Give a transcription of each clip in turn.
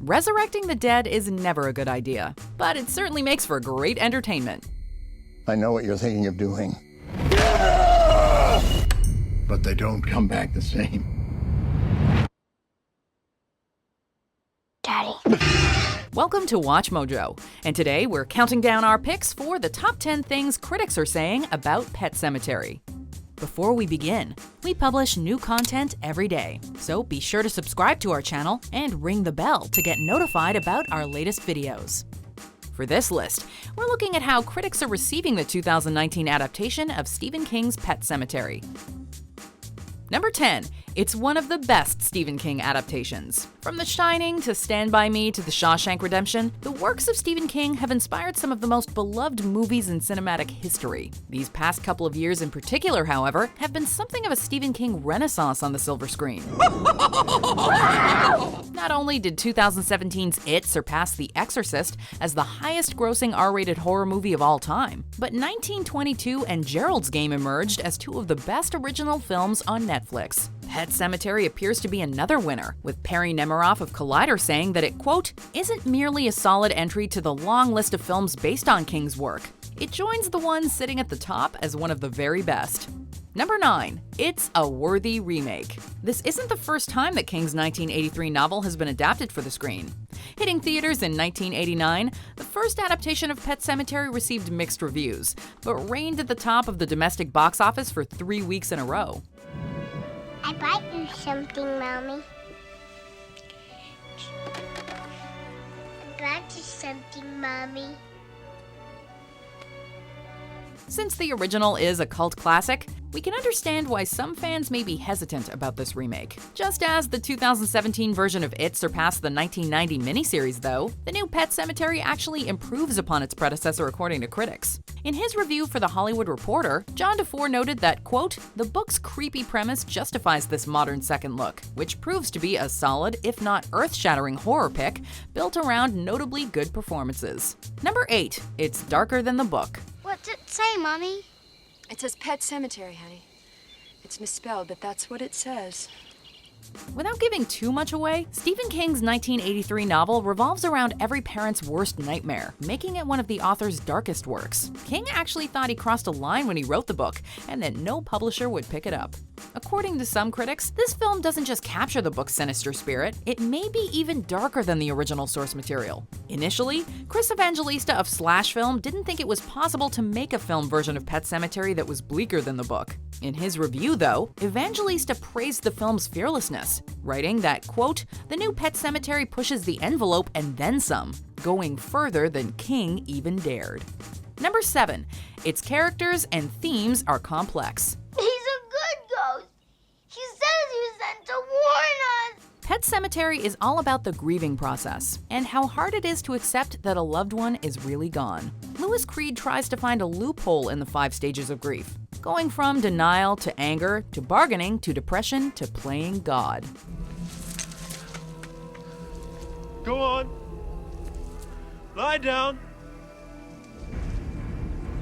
Resurrecting the dead is never a good idea, but it certainly makes for great entertainment. I know what you're thinking of doing. But they don't come back the same. Daddy. Welcome to Watch Mojo, and today we're counting down our picks for the top 10 things critics are saying about Pet Sematary. Before we begin, we publish new content every day, so be sure to subscribe to our channel and ring the bell to get notified about our latest videos. For this list, we're looking at how critics are receiving the 2019 adaptation of Stephen King's Pet Sematary. Number 10. It's one of the best Stephen King adaptations. From The Shining to Stand By Me to The Shawshank Redemption, the works of Stephen King have inspired some of the most beloved movies in cinematic history. These past couple of years in particular, however, have been something of a Stephen King renaissance on the silver screen. Not only did 2017's It surpass The Exorcist as the highest-grossing R-rated horror movie of all time, but 1922 and Gerald's Game emerged as two of the best original films on Netflix. Pet Sematary appears to be another winner, with Perry Nemiroff of Collider saying that it, quote, isn't merely a solid entry to the long list of films based on King's work. It joins the ones sitting at the top as one of the very best. Number 9. It's a worthy remake. This isn't the first time that King's 1983 novel has been adapted for the screen. Hitting theaters in 1989, the first adaptation of Pet Sematary received mixed reviews, but reigned at the top of the domestic box office for 3 weeks in a row. I bought you something, Mommy. I bought you something, Mommy. Since the original is a cult classic, we can understand why some fans may be hesitant about this remake. Just as the 2017 version of It surpassed the 1990 miniseries, though, the new Pet Sematary actually improves upon its predecessor according to critics. In his review for The Hollywood Reporter, John DeFore noted that, quote, the book's creepy premise justifies this modern second look, which proves to be a solid, if not earth-shattering horror pick, built around notably good performances. Number 8. It's darker than the book. What's it say, Mommy? It says Pet Sematary, honey. It's misspelled, but that's what it says. Without giving too much away, Stephen King's 1983 novel revolves around every parent's worst nightmare, making it one of the author's darkest works. King actually thought he crossed a line when he wrote the book, and that no publisher would pick it up. According to some critics, this film doesn't just capture the book's sinister spirit, it may be even darker than the original source material. Initially, Chris Evangelista of Slash Film didn't think it was possible to make a film version of Pet Sematary that was bleaker than the book. In his review, though, Evangelista praised the film's fearlessness, writing that, quote, the new Pet Sematary pushes the envelope and then some, going further than King even dared. Number 7. Its characters and themes are complex. He's a good ghost. He says he was sent to warn us. Pet Sematary is all about the grieving process and how hard it is to accept that a loved one is really gone. Louis Creed tries to find a loophole in the 5 stages of grief, going from denial to anger to bargaining to depression to playing God. Go on. Lie down.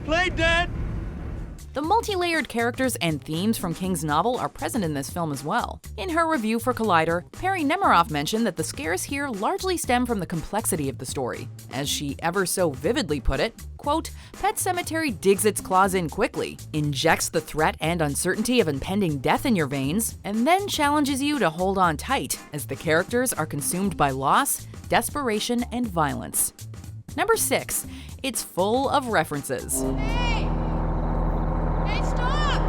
Play dead. The multi-layered characters and themes from King's novel are present in this film as well. In her review for Collider, Perry Nemiroff mentioned that the scares here largely stem from the complexity of the story. As she ever so vividly put it, quote, Pet Sematary digs its claws in quickly, injects the threat and uncertainty of impending death in your veins, and then challenges you to hold on tight as the characters are consumed by loss, desperation, and violence. Number 6. It's full of references. Hey, stop!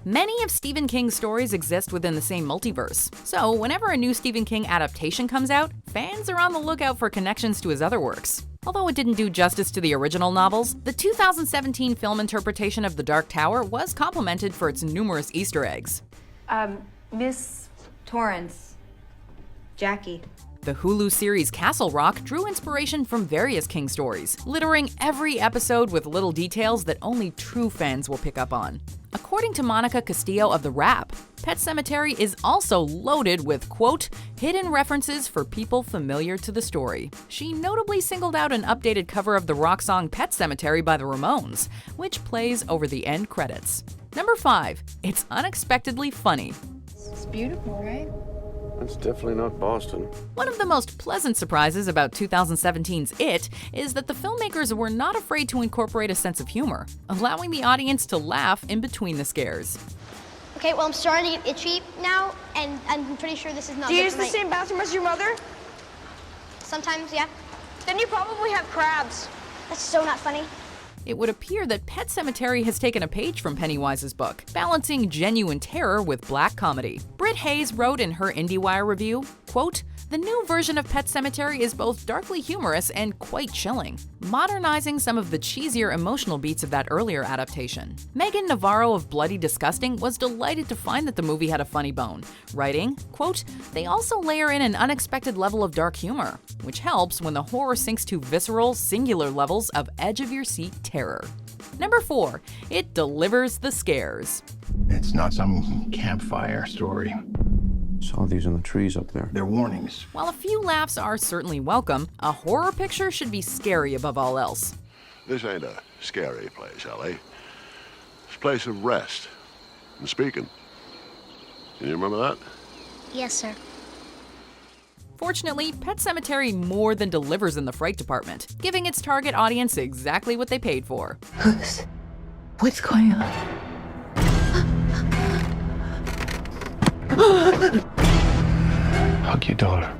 Many of Stephen King's stories exist within the same multiverse, so whenever a new Stephen King adaptation comes out, fans are on the lookout for connections to his other works. Although it didn't do justice to the original novels, the 2017 film interpretation of The Dark Tower was complimented for its numerous Easter eggs. Miss Torrance. Jackie. The Hulu series Castle Rock drew inspiration from various King stories, littering every episode with little details that only true fans will pick up on. According to Monica Castillo of The Wrap, Pet Sematary is also loaded with, quote, hidden references for people familiar to the story. She notably singled out an updated cover of the rock song Pet Sematary by the Ramones, which plays over the end credits. Number 5. It's unexpectedly funny. beautiful, right? That's definitely not Boston. One of the most pleasant surprises about 2017's It is that the filmmakers were not afraid to incorporate a sense of humor, allowing the audience to laugh in between the scares. Okay, well, I'm starting to get itchy now, and I'm pretty sure this is not Do you good use for the my- same bathroom as your mother? Sometimes, yeah. Then you probably have crabs. That's so not funny. It would appear that Pet Sematary has taken a page from Pennywise's book, balancing genuine terror with black comedy. Britt Hayes wrote in her IndieWire review, quote, "The new version of Pet Sematary is both darkly humorous and quite chilling, modernizing some of the cheesier emotional beats of that earlier adaptation." Megan Navarro of Bloody Disgusting was delighted to find that the movie had a funny bone, writing, quote, "They also layer in an unexpected level of dark humor, which helps when the horror sinks to visceral, singular levels of edge-of-your-seat terror." Number 4, it delivers the scares. It's not some campfire story. Saw these in the trees up there. They're warnings. While a few laughs are certainly welcome, a horror picture should be scary above all else. This ain't a scary place, Ellie. It's a place of rest and speaking. Can you remember that? Yes, sir. Fortunately, Pet Sematary more than delivers in the fright department, giving its target audience exactly what they paid for. What's going on? Hug your daughter.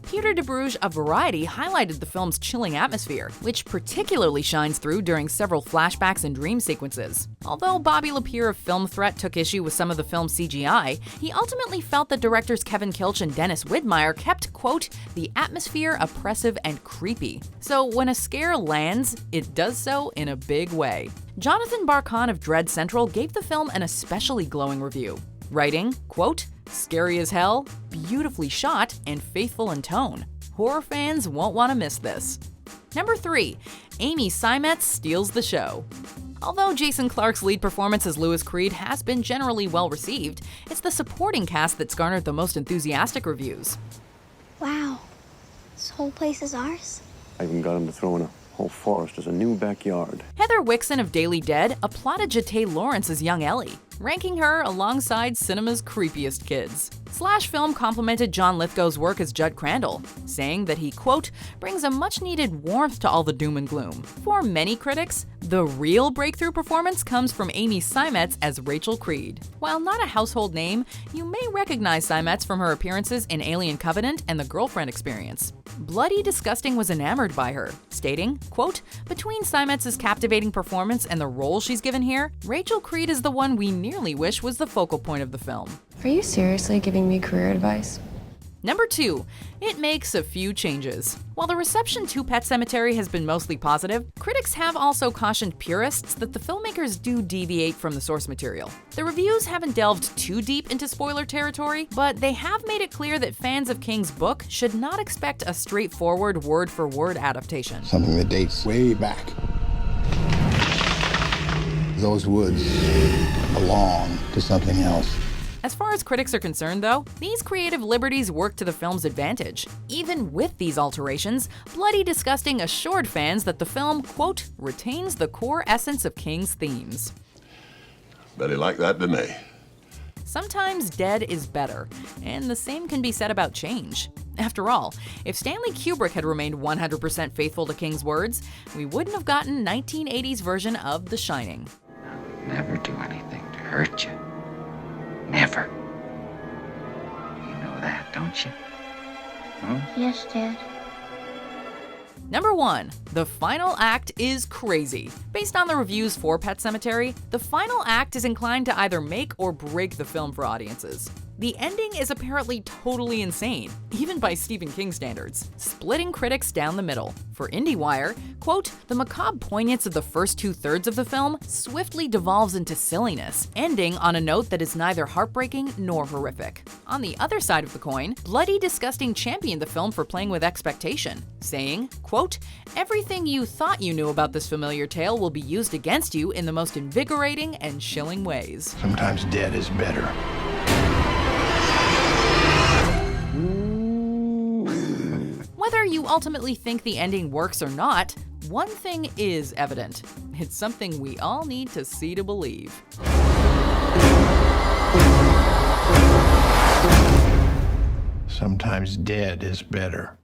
Peter DeBruge of Variety highlighted the film's chilling atmosphere, which particularly shines through during several flashbacks and dream sequences. Although Bobby Lapierre of Film Threat took issue with some of the film's CGI, he ultimately felt that directors Kevin Kilch and Dennis Widmeyer kept, quote, "the atmosphere oppressive and creepy." So when a scare lands, it does so in a big way. Jonathan Barkan of Dread Central gave the film an especially glowing review, writing, quote, "Scary as hell, beautifully shot, and faithful in tone. Horror fans won't want to miss this." Number 3, Amy Seimetz steals the show. Although Jason Clarke's lead performance as Louis Creed has been generally well received, it's the supporting cast that's garnered the most enthusiastic reviews. Wow. This whole place is ours? I even got him to throw in a whole forest as a new backyard. Heather Wixon of Daily Dead applauded Jate Lawrence as young Ellie, ranking her alongside cinema's creepiest kids. Slash Film complimented John Lithgow's work as Judd Crandall, saying that he, quote, "brings a much-needed warmth to all the doom and gloom." For many critics, the real breakthrough performance comes from Amy Seimetz as Rachel Creed. While not a household name, you may recognize Seimetz from her appearances in Alien Covenant and The Girlfriend Experience. Bloody Disgusting was enamored by her, stating, quote, "Between Seimetz's captivating performance and the role she's given here, Rachel Creed is the one we nearly wish was the focal point of the film." Are you seriously giving me career advice? Number 2, it makes a few changes. While the reception to Pet Sematary has been mostly positive, critics have also cautioned purists that the filmmakers do deviate from the source material. The reviews haven't delved too deep into spoiler territory, but they have made it clear that fans of King's book should not expect a straightforward word-for-word adaptation. Something that dates way back. Those woods belong to something else. As far as critics are concerned, though, these creative liberties work to the film's advantage. Even with these alterations, Bloody Disgusting assured fans that the film, quote, "retains the core essence of King's themes." Bet he liked that, didn't he? Sometimes dead is better, and the same can be said about change. After all, if Stanley Kubrick had remained 100% faithful to King's words, we wouldn't have gotten 1980's version of The Shining. Never do anything to hurt you. Never. You know that, don't you? Yes, Dad. Number 1, the final act is crazy. Based on the reviews for Pet Sematary, the final act is inclined to either make or break the film for audiences. The ending is apparently totally insane, even by Stephen King standards, splitting critics down the middle. For IndieWire, quote, "the macabre poignance of the first 2/3 of the film swiftly devolves into silliness, ending on a note that is neither heartbreaking nor horrific." On the other side of the coin, Bloody Disgusting championed the film for playing with expectation, saying, quote, "everything you thought you knew about this familiar tale will be used against you in the most invigorating and chilling ways." Sometimes dead is better. Whether you ultimately think the ending works or not, one thing is evident. It's something we all need to see to believe. sometimes dead is better.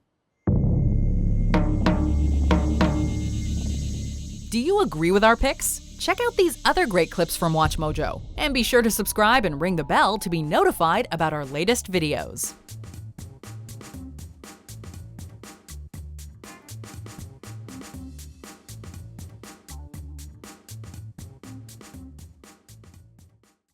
Do you agree with our picks? Check out these other great clips from WatchMojo, and be sure to subscribe and ring the bell to be notified about our latest videos.